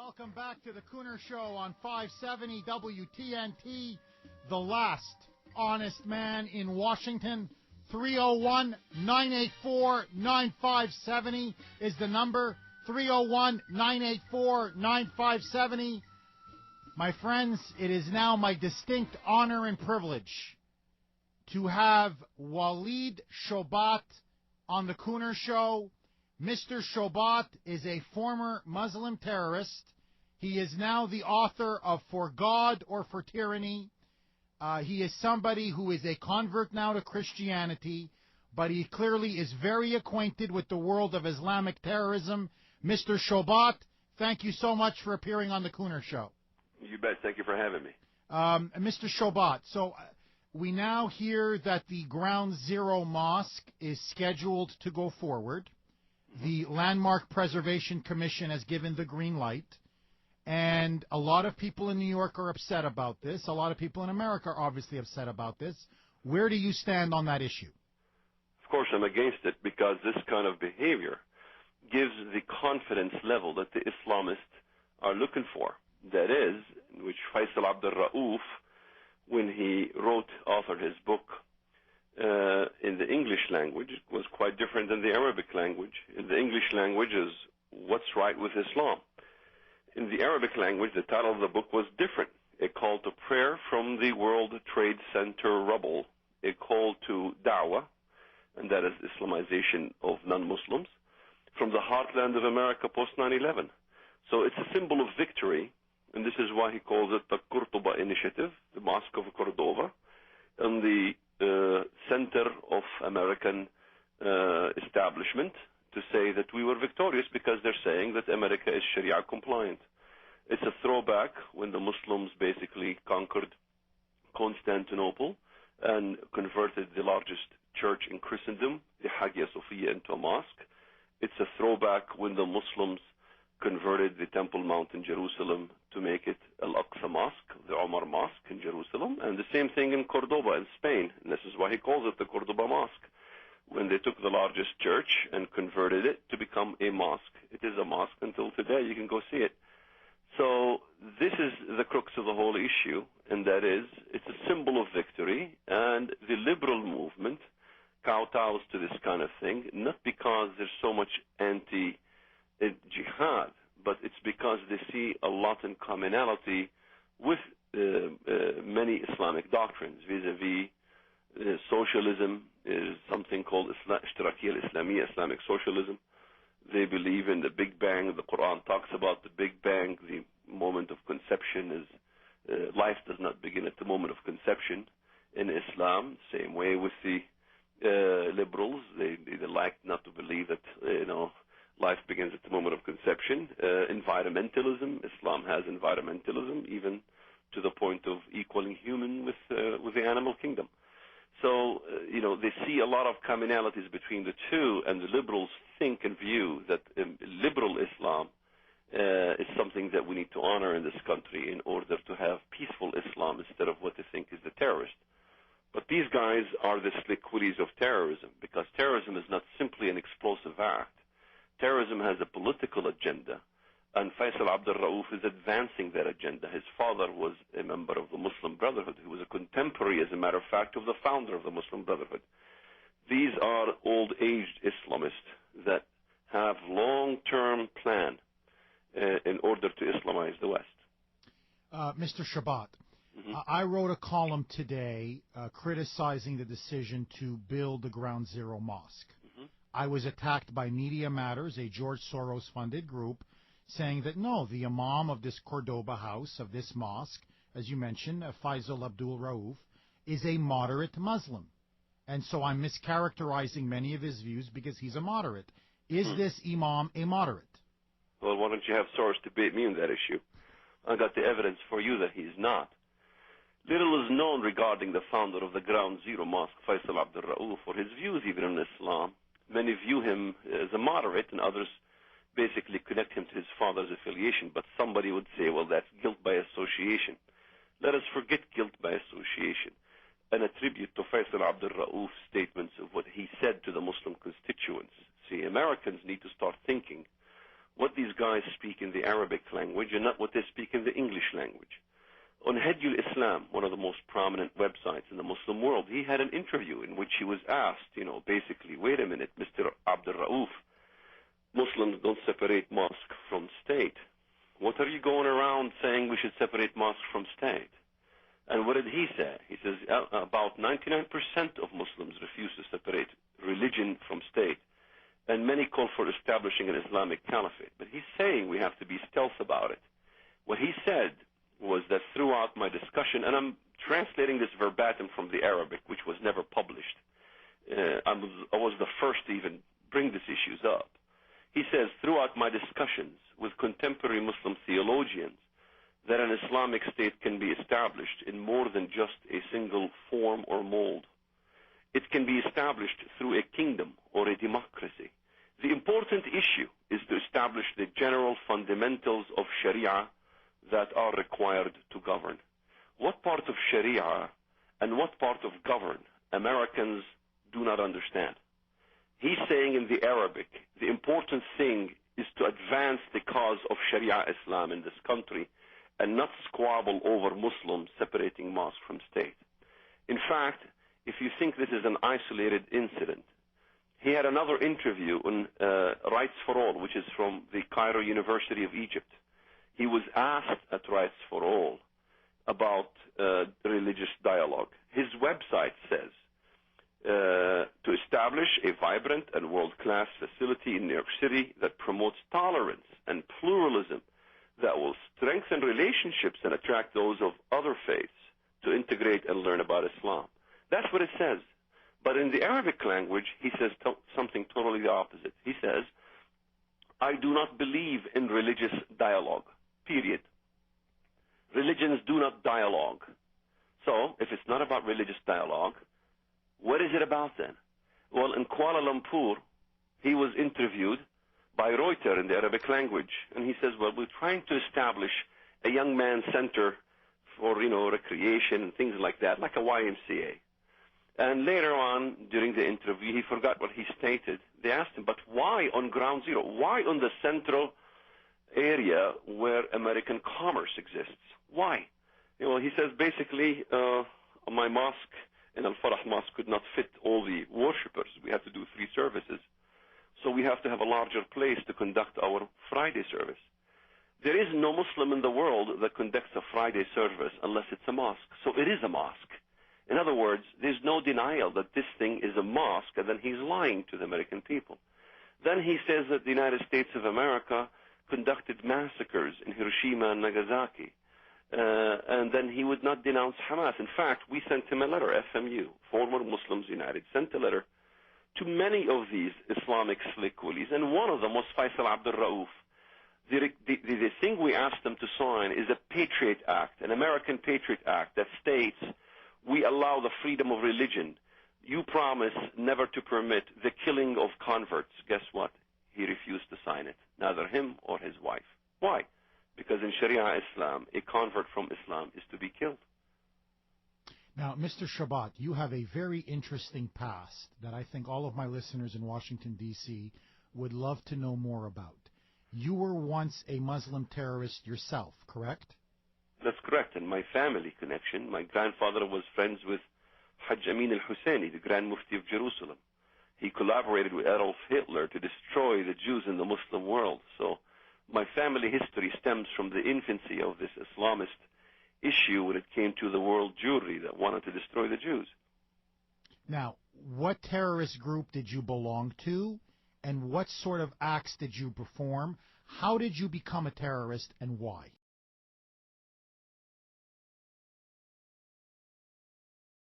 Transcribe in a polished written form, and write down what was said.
Welcome back to the Kuhner Show on 570 WTNT. The last honest man in Washington. 301-984-9570 is the number. 301-984-9570. My friends, it is now my distinct honor and privilege to have Walid Shoebat on the Kuhner Show. Mr. Shoebat is a former Muslim terrorist. He is now the author of For God or for Tyranny. He is somebody who is a convert now to Christianity, but he clearly is very acquainted with the world of Islamic terrorism. Mr. Shoebat, thank you so much for appearing on the Kuhner Show. You bet. Thank you for having me. Mr. Shoebat, so we now hear that the Ground Zero Mosque is scheduled to go forward. The Landmark Preservation Commission has given the green light, and a lot of people in New York are upset about this. A lot of people in America are obviously upset about this. Where do you stand on that issue? Of course, I'm against it because this kind of behavior gives the confidence level that the Islamists are looking for. That is, which Faisal Abdul Rauf, when he authored his book, in the English language, was quite different than the Arabic language. In the English language is What's Right with Islam. In the Arabic language, the title of the book was different. A call to prayer from the World Trade Center rubble, a call to da'wah, and that is Islamization of non-Muslims, from the heartland of America post 9/11. So it's a symbol of victory, and this is why he calls it the Qurtuba Initiative, the Mosque of Cordoba, and the center of American establishment to say that we were victorious because they're saying that America is Sharia compliant. It's a throwback when the Muslims basically conquered Constantinople and converted the largest church in Christendom, the Hagia Sophia, into a mosque. It's a throwback when the Muslims converted the Temple Mount in Jerusalem to make it Al-Aqsa Mosque, the Omar Mosque in Jerusalem, and the same thing in Cordoba in Spain. And this is why he calls it the Cordoba Mosque, when they took the largest church and converted it to become a mosque. It is a mosque until today. You can go see it. So this is the crux of the whole issue, and that is it's a symbol of victory, and the liberal movement kowtows to this kind of thing, not because there's so much anti-jihad, but it's because they see a lot in commonality with many Islamic doctrines, vis-a-vis socialism is something called Ishtirakiyya al-Islamiyya, Islamic socialism. They believe in the Big Bang. The Quran talks about the Big Bang. The moment of conception is life does not begin at the moment of conception in Islam. Same way with the liberals. They like not to believe that life begins at the moment of conception. Environmentalism. Islam has environmentalism, even to the point of equaling human with the animal kingdom. So, they see a lot of commonalities between the two, and the liberals think and view that liberal Islam is something that we need to honor in this country in order to have peaceful Islam instead of what they think is the terrorist. But these guys are the slick willies of terrorism, because terrorism is not simply an explosive act. Terrorism has a political agenda, and Faisal Abdul Rauf is advancing that agenda. His father was a member of the Muslim Brotherhood. He was a contemporary, as a matter of fact, of the founder of the Muslim Brotherhood. These are old-aged Islamists that have long-term plan in order to Islamize the West. Mr. Shoebat, I wrote a column today criticizing the decision to build the Ground Zero Mosque. I was attacked by Media Matters, a George Soros-funded group, saying that no, the imam of this Cordoba house, of this mosque, as you mentioned, Faisal Abdul Rauf, is a moderate Muslim. And so I'm mischaracterizing many of his views because he's a moderate. Is this imam a moderate? Well, why don't you have Soros debate me on that issue? I got the evidence for you that he's not. Little is known regarding the founder of the Ground Zero Mosque, Faisal Abdul Rauf, for his views even in Islam. Many view him as a moderate, and others basically connect him to his father's affiliation. But somebody would say, well, that's guilt by association. Let us forget guilt by association and attribute to Faisal Abdul Rauf statements of what he said to the Muslim constituents. See, Americans need to start thinking what these guys speak in the Arabic language and not what they speak in the English language. On Hadiyul Islam, one of the most prominent websites in the Muslim world, he had an interview in which he was asked, basically, wait a minute, Mr. Abdul Rauf, Muslims don't separate mosque from state. What are you going around saying we should separate mosque from state? And what did he say? He says about 99% of Muslims refuse to separate religion from state, and many call for establishing an Islamic caliphate. But he's saying we have to be stealth about it. What he said was that throughout my discussion, and I'm translating this verbatim from the Arabic, which was never published. I was the first to even bring these issues up. He says, throughout my discussions with contemporary Muslim theologians, that an Islamic state can be established in more than just a single form or mold. It can be established through a kingdom or a democracy. The important issue is to establish the general fundamentals of Sharia that are required to govern. What part of Sharia and what part of govern Americans do not understand. He's saying in the Arabic, the important thing is to advance the cause of Sharia Islam in this country and not squabble over Muslims separating mosque from state. In fact, if you think this is an isolated incident, he had another interview on Rights for All, which is from the Cairo University of Egypt. He was asked at Rights for All about religious dialogue. His website says, to establish a vibrant and world-class facility in New York City that promotes tolerance and pluralism, that will strengthen relationships and attract those of other faiths to integrate and learn about Islam. That's what it says. But in the Arabic language, he says something totally the opposite. He says, I do not believe in religious dialogue, period. Religions do not dialogue. So, if it's not about religious dialogue, what is it about then? Well, in Kuala Lumpur, he was interviewed by Reuters in the Arabic language, and he says, well, we're trying to establish a young man's center for, recreation and things like that, like a YMCA. And later on, during the interview, he forgot what he stated. They asked him, but why on ground zero? Why on the central area where American commerce exists? Why? He says, basically, my mosque in Al-Farah Mosque could not fit all the worshippers. We have to do 3 services. So we have to have a larger place to conduct our Friday service. There is no Muslim in the world that conducts a Friday service unless it's a mosque. So it is a mosque. In other words, there's no denial that this thing is a mosque, and then he's lying to the American people. Then he says that the United States of America conducted massacres in Hiroshima and Nagasaki. And then he would not denounce Hamas. In fact, we sent him a letter, FMU, Former Muslims United, sent a letter to many of these Islamic slick willies, and one of them was Faisal Abdul Rauf. The thing we asked them to sign is a Patriot Act, an American Patriot Act that states we allow the freedom of religion. You promise never to permit the killing of converts. Guess what? He refused to sign it, neither him or his wife. Why? Because in Sharia Islam, a convert from Islam is to be killed. Now, Mr. Shoebat, you have a very interesting past that I think all of my listeners in Washington, D.C. would love to know more about. You were once a Muslim terrorist yourself, correct? That's correct. And my family connection, my grandfather was friends with Hajj Amin al-Husseini, the Grand Mufti of Jerusalem. He collaborated with Adolf Hitler to destroy the Jews in the Muslim world. So my family history stems from the infancy of this Islamist issue when it came to the world Jewry that wanted to destroy the Jews. Now, what terrorist group did you belong to, and what sort of acts did you perform? How did you become a terrorist, and why?